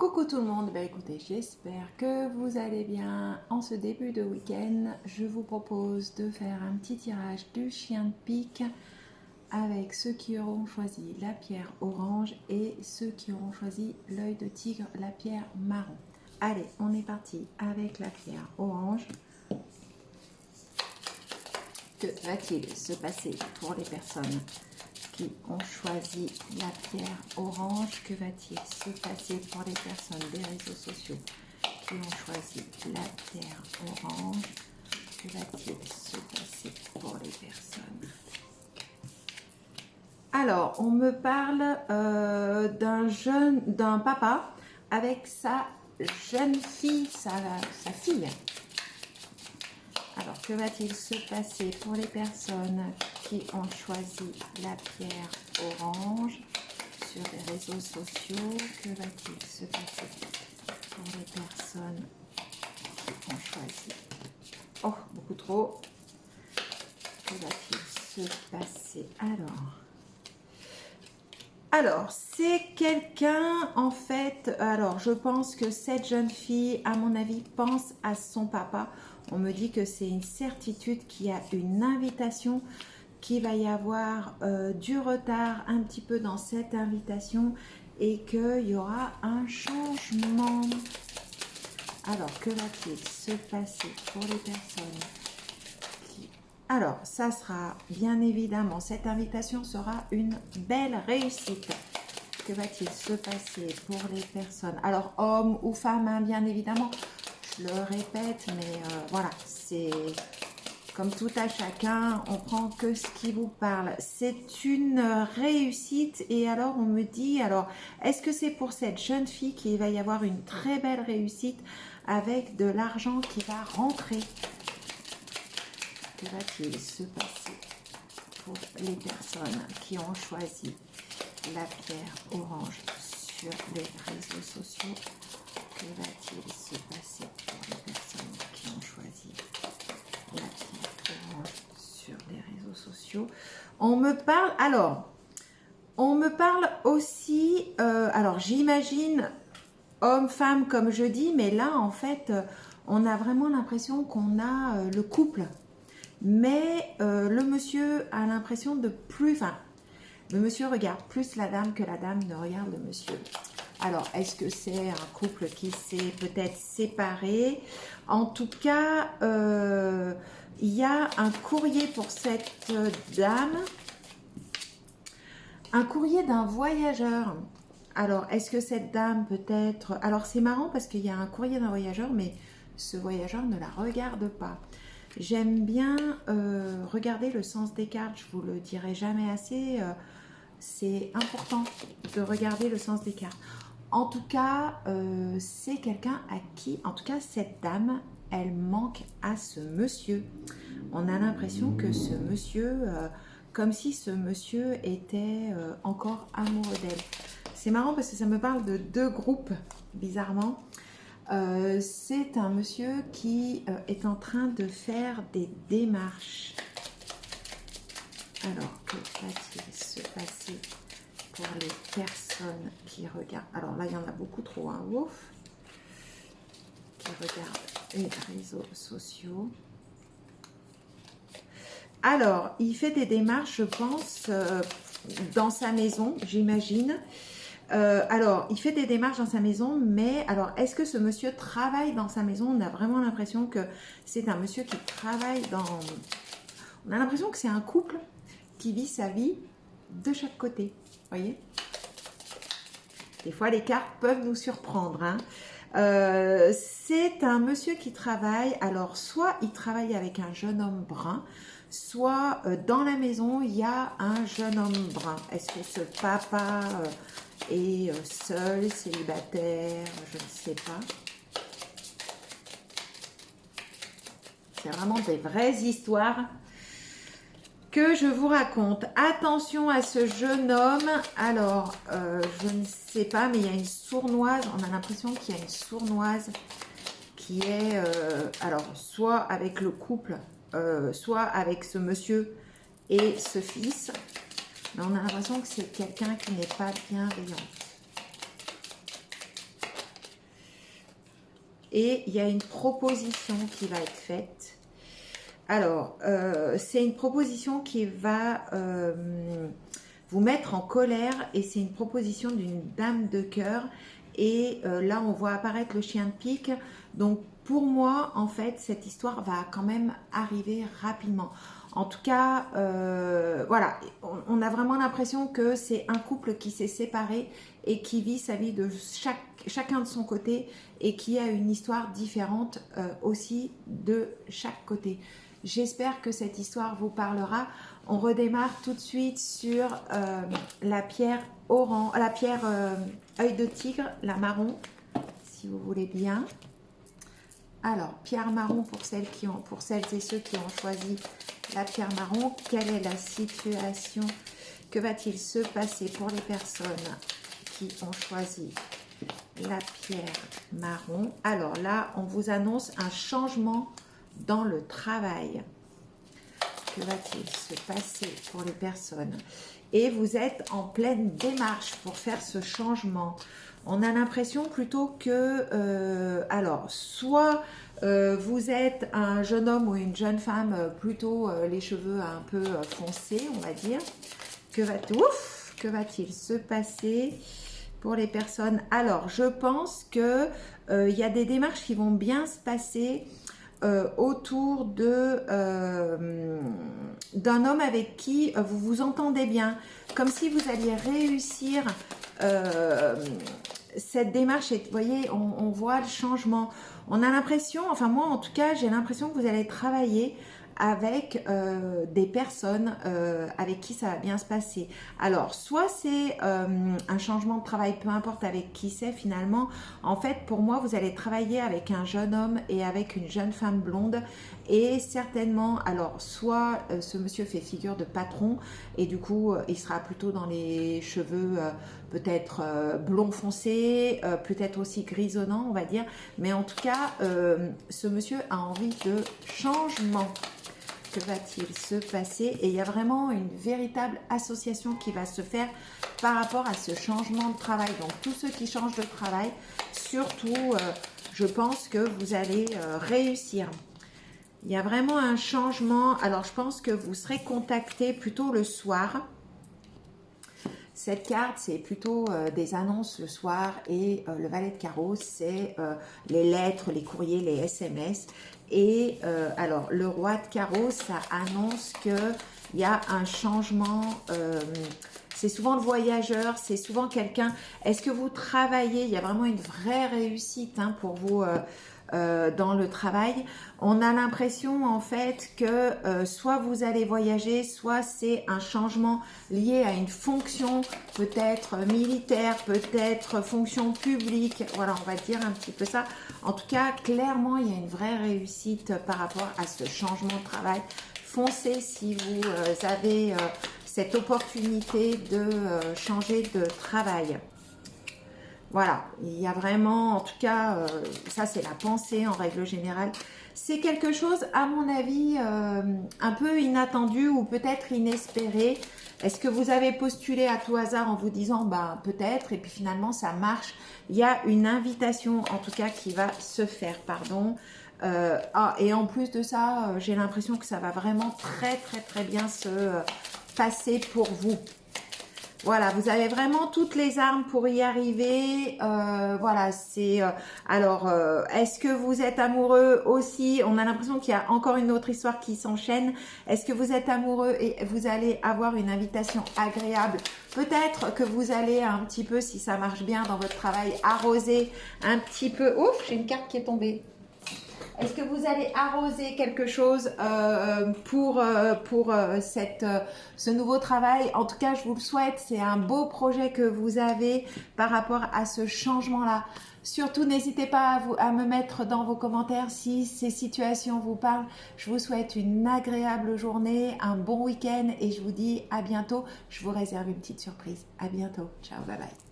Coucou tout le monde, écoutez, j'espère que vous allez bien. En ce début de week-end, je vous propose de faire un petit tirage du chien de pique avec ceux qui auront choisi la pierre orange et ceux qui auront choisi l'œil de tigre, la pierre marron. Allez, on est parti avec la pierre orange. Que va-t-il se passer pour les personnes qui ont choisi la pierre orange? Que va-t-il se passer pour les personnes des réseaux sociaux qui ont choisi la pierre orange? Que va-t-il se passer pour les personnes? Alors, on me parle d'un papa avec sa jeune fille, sa fille. Alors, que va-t-il se passer pour les personnes qui ont choisi la pierre orange sur les réseaux sociaux? Que va-t-il se passer pour les personnes qui ont choisi? Oh, beaucoup trop. Que va-t-il se passer alors, c'est quelqu'un, en fait, alors je pense que cette jeune fille, à mon avis, pense à son papa. On me dit que c'est une certitude qu'il y a une invitation, qu'il va y avoir du retard un petit peu dans cette invitation et qu'il y aura un changement. Alors, que va-t-il se passer pour les personnes qui... Alors, ça sera bien évidemment, cette invitation sera une belle réussite. Que va-t-il se passer pour les personnes? Alors, hommes ou femmes, hein, bien évidemment, je le répète, mais voilà, c'est comme tout à chacun, on prend que ce qui vous parle. C'est une réussite et alors on me dit, alors, est-ce que c'est pour cette jeune fille qu'il va y avoir une très belle réussite avec de l'argent qui va rentrer? Que va-t-il se passer pour les personnes qui ont choisi la pierre orange sur les réseaux sociaux? Que va-t-il se passer pour les personnes qui ont choisi la pierre orange sur les réseaux sociaux? On me parle, alors, on me parle aussi, alors j'imagine homme, femme comme je dis, mais là en fait, on a vraiment l'impression qu'on a le couple. Mais le monsieur a l'impression de plus... Enfin, le monsieur regarde plus la dame que la dame ne regarde le monsieur. Alors, est-ce que c'est un couple qui s'est peut-être séparé? En tout cas, il y a un courrier pour cette dame. Un courrier d'un voyageur. Alors, est-ce que cette dame peut-être... Alors, c'est marrant parce qu'il y a un courrier d'un voyageur, mais ce voyageur ne la regarde pas. J'aime bien regarder le sens des cartes, je vous le dirai jamais assez, c'est important de regarder le sens des cartes. En tout cas, c'est quelqu'un à qui, en tout cas cette dame, elle manque à ce monsieur. On a l'impression que ce monsieur, comme si ce monsieur était encore amoureux d'elle. C'est marrant parce que ça me parle de deux groupes, bizarrement. C'est un monsieur qui est en train de faire des démarches. Alors, que va-t-il se passer pour les personnes qui regardent? Alors là, il y en a beaucoup trop, hein, ouf. Qui regardent les réseaux sociaux. Alors, il fait des démarches, je pense, dans sa maison, j'imagine. Alors, il fait des démarches dans sa maison, mais alors, est-ce que ce monsieur travaille dans sa maison? On a vraiment l'impression que c'est un monsieur qui travaille dans... On a l'impression que c'est un couple qui vit sa vie de chaque côté, voyez? Des fois, les cartes peuvent nous surprendre, hein. C'est un monsieur qui travaille, alors soit il travaille avec un jeune homme brun, soit dans la maison, il y a un jeune homme brun. Est-ce que ce papa... est seul, célibataire, je ne sais pas. C'est vraiment des vraies histoires que je vous raconte. Attention à ce jeune homme. Alors, je ne sais pas, mais il y a une sournoise. On a l'impression qu'il y a une sournoise qui est, alors, soit avec le couple, soit avec ce monsieur et ce fils. Mais on a l'impression que c'est quelqu'un qui n'est pas bienveillant. et il y a une proposition qui va être faite. Alors, c'est une proposition qui va vous mettre en colère et c'est une proposition d'une dame de cœur. Et là, on voit apparaître le chien de pique. Donc, pour moi, en fait, cette histoire va quand même arriver rapidement. En tout cas, voilà, on a vraiment l'impression que c'est un couple qui s'est séparé et qui vit sa vie de chacun de son côté et qui a une histoire différente aussi de chaque côté. J'espère que cette histoire vous parlera. On redémarre tout de suite sur la pierre orange, la pierre œil de tigre, la marron, si vous voulez bien. Alors, pierre marron pour celles et ceux qui ont choisi la pierre marron. Quelle est la situation? Que va-t-il se passer pour les personnes qui ont choisi la pierre marron? Alors là, on vous annonce un changement dans le travail. Que va-t-il se passer pour les personnes? Et vous êtes en pleine démarche pour faire ce changement. On a l'impression plutôt que, alors, soit vous êtes un jeune homme ou une jeune femme, plutôt les cheveux un peu foncés, on va dire. Que va-t-il se passer pour les personnes? Alors, je pense que il y a des démarches qui vont bien se passer autour d'un homme avec qui vous vous entendez bien, comme si vous alliez réussir cette démarche. Et vous voyez, on voit le changement. On a l'impression, enfin moi en tout cas, j'ai l'impression que vous allez travailler avec des personnes avec qui ça va bien se passer. Alors, soit c'est un changement de travail, peu importe avec qui c'est finalement. En fait, pour moi, vous allez travailler avec un jeune homme et avec une jeune femme blonde. Et certainement, alors, soit ce monsieur fait figure de patron et du coup, il sera plutôt dans les cheveux peut-être blond foncé, peut-être aussi grisonnant, on va dire. Mais en tout cas, ce monsieur a envie de changement. Que va-t-il se passer? Et il y a vraiment une véritable association qui va se faire par rapport à ce changement de travail. Donc, tous ceux qui changent de travail, surtout, je pense que vous allez réussir. Il y a vraiment un changement. Alors, je pense que vous serez contacté plutôt le soir. Cette carte, c'est plutôt des annonces le soir et le valet de carreau, c'est les lettres, les courriers, les SMS. Et alors, le roi de carreau, ça annonce qu'il y a un changement. C'est souvent le voyageur, c'est souvent quelqu'un. Est-ce que vous travaillez? Il y a vraiment une vraie réussite pour vous dans le travail. On a l'impression en fait que soit vous allez voyager, soit c'est un changement lié à une fonction peut-être militaire, peut-être fonction publique. Voilà, on va dire un petit peu ça. En tout cas, clairement, il y a une vraie réussite par rapport à ce changement de travail. Foncez si vous avez cette opportunité de changer de travail. Voilà, il y a vraiment, en tout cas, ça c'est la pensée en règle générale. C'est quelque chose, à mon avis, un peu inattendu ou peut-être inespéré. Est-ce que vous avez postulé à tout hasard en vous disant, bah peut-être, et puis finalement ça marche? Il y a une invitation, en tout cas, qui va se faire, pardon. Et en plus de ça, j'ai l'impression que ça va vraiment très bien se passer pour vous. Voilà, vous avez vraiment toutes les armes pour y arriver. Voilà, c'est... alors, est-ce que vous êtes amoureux aussi? On a l'impression qu'il y a encore une autre histoire qui s'enchaîne. Est-ce que vous êtes amoureux et vous allez avoir une invitation agréable? Peut-être que vous allez un petit peu, si ça marche bien dans votre travail, arroser un petit peu... Ouf, j'ai une carte qui est tombée. Est-ce que vous allez arroser quelque chose pour ce nouveau travail? En tout cas, je vous le souhaite. C'est un beau projet que vous avez par rapport à ce changement-là. Surtout, n'hésitez pas à me mettre dans vos commentaires si ces situations vous parlent. Je vous souhaite une agréable journée, un bon week-end et je vous dis à bientôt. Je vous réserve une petite surprise. À bientôt. Ciao, bye bye.